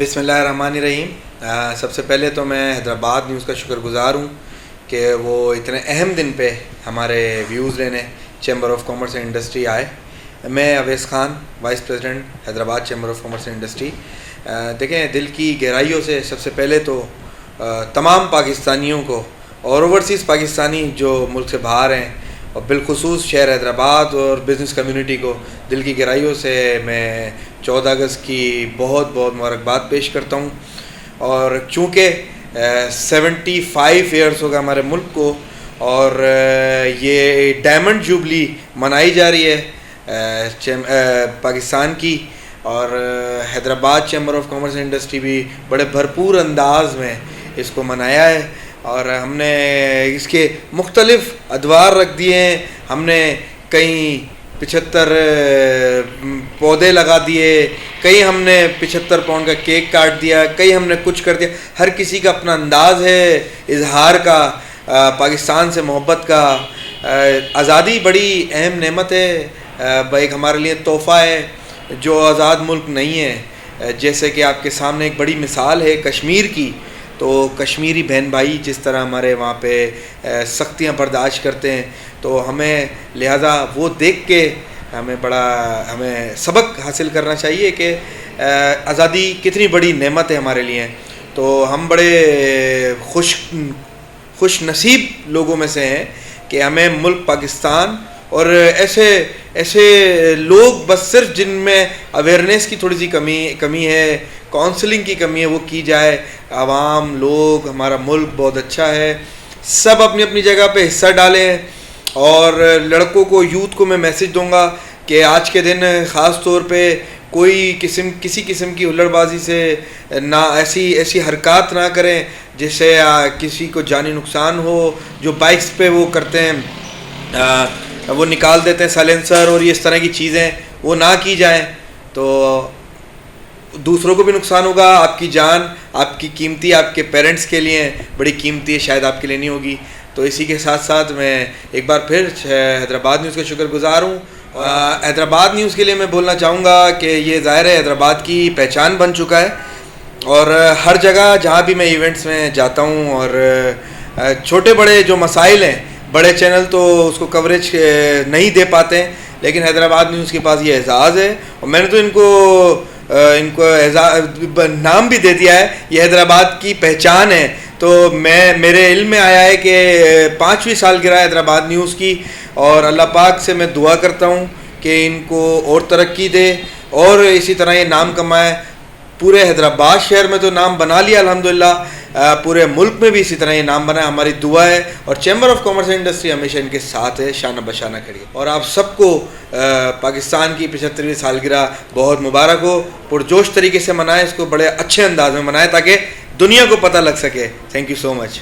بسم اللہ الرحمن الرحیم. سب سے پہلے تو میں حیدرآباد نیوز کا شکر گزار ہوں کہ وہ اتنے اہم دن پہ ہمارے ویوز لینے chamber of commerce and industry آئے. میں Awais Khan, vice president Hyderabad chamber of commerce and industry. دیکھیں, دل کی گہرائیوں سے سب سے پہلے تو تمام پاکستانیوں کو اور اوورسیز پاکستانی جو ملک سے باہر ہیں اور بالخصوص شہر حیدرآباد اور بزنس کمیونٹی کو دل کی گہرائیوں سے میں 14 اگست کی بہت مبارکباد پیش کرتا ہوں. اور چونکہ 75 ایئرس ہوگا ہمارے ملک کو اور یہ ڈائمنڈ جوبلی منائی جا رہی ہے پاکستان کی, اور Hyderabad chamber of commerce and industry بھی بڑے بھرپور انداز میں اس کو منایا ہے. اور ہم نے اس کے مختلف ادوار رکھ دیے ہیں. ہم نے کئی 75 پودے لگا دیے, کئی ہم نے 75 پاؤنڈ کا کیک کاٹ دیا, کئی ہم نے کچھ کر دیا. ہر کسی کا اپنا انداز ہے اظہار کا, پاکستان سے محبت کا. آزادی بڑی اہم نعمت ہے, ایک ہمارے لیے تحفہ ہے جو آزاد ملک نہیں ہے. جیسے کہ آپ کے سامنے ایک بڑی مثال ہے کشمیر کی, تو کشمیری بہن بھائی جس طرح ہمارے وہاں پہ سختیاں برداشت کرتے ہیں, تو ہمیں لہٰذا وہ دیکھ کے ہمیں سبق حاصل کرنا چاہیے کہ آزادی کتنی بڑی نعمت ہے ہمارے لیے. تو ہم بڑے خوش نصیب لوگوں میں سے ہیں کہ ہمیں ملک پاکستان اور ایسے لوگ بس صرف جن میں اویئرنیس کی تھوڑی سی کمی ہے, کاؤنسلنگ کی کمی ہے, وہ کی جائے. عوام لوگ, ہمارا ملک بہت اچھا ہے, سب اپنی اپنی جگہ پہ حصہ ڈالیں. اور لڑکوں کو, یوتھ کو میں میسج دوں گا کہ آج کے دن خاص طور پہ کوئی کسی قسم کی ہلڑ بازی سے نہ ایسی حرکات نہ کریں جس سے کسی کو جانی نقصان ہو. جو بائکس پہ وہ کرتے ہیں, وہ نکال دیتے ہیں سائلنسر اور اس طرح کی چیزیں, وہ نہ کی جائیں. تو دوسروں کو بھی نقصان ہوگا. آپ کی جان آپ کی قیمتی, آپ کے پیرنٹس کے لیے بڑی قیمتی ہے, شاید آپ کے لیے نہیں ہوگی. تو اسی کے ساتھ ساتھ میں ایک بار پھر حیدرآباد نیوز کا شکر گزار ہوں. حیدرآباد نیوز کے لیے میں بولنا چاہوں گا کہ یہ ظاہر ہے حیدرآباد کی پہچان بن چکا ہے, اور ہر جگہ جہاں بھی میں ایونٹس میں جاتا ہوں, اور چھوٹے بڑے جو مسائل ہیں, بڑے چینل تو اس کو کوریج نہیں دے پاتے ہیں, لیکن حیدرآباد نیوز کے پاس یہ اعزاز ہے. اور میں نے تو ان کو نام بھی دے دیا ہے, یہ حیدرآباد کی پہچان ہے. تو میرے علم میں آیا ہے کہ 5ویں سالگرہ حیدرآباد نیوز کی, اور اللہ پاک سے میں دعا کرتا ہوں کہ ان کو اور ترقی دے اور اسی طرح یہ نام کمائے. پورے حیدرآباد شہر میں تو نام بنا لیا الحمدللہ, پورے ملک میں بھی اسی طرح یہ نام بنا. ہماری دعا ہے, اور chamber of commerce and industry ہمیشہ ان کے ساتھ ہے, شانہ بشانہ کھڑی ہے. اور آپ سب کو پاکستان کی 75ویں سالگرہ بہت مبارک ہو. پرجوش طریقے سے منائیں, اس کو بڑے اچھے انداز میں منائیں تاکہ دنیا کو پتہ لگ سکے. Thank you so much.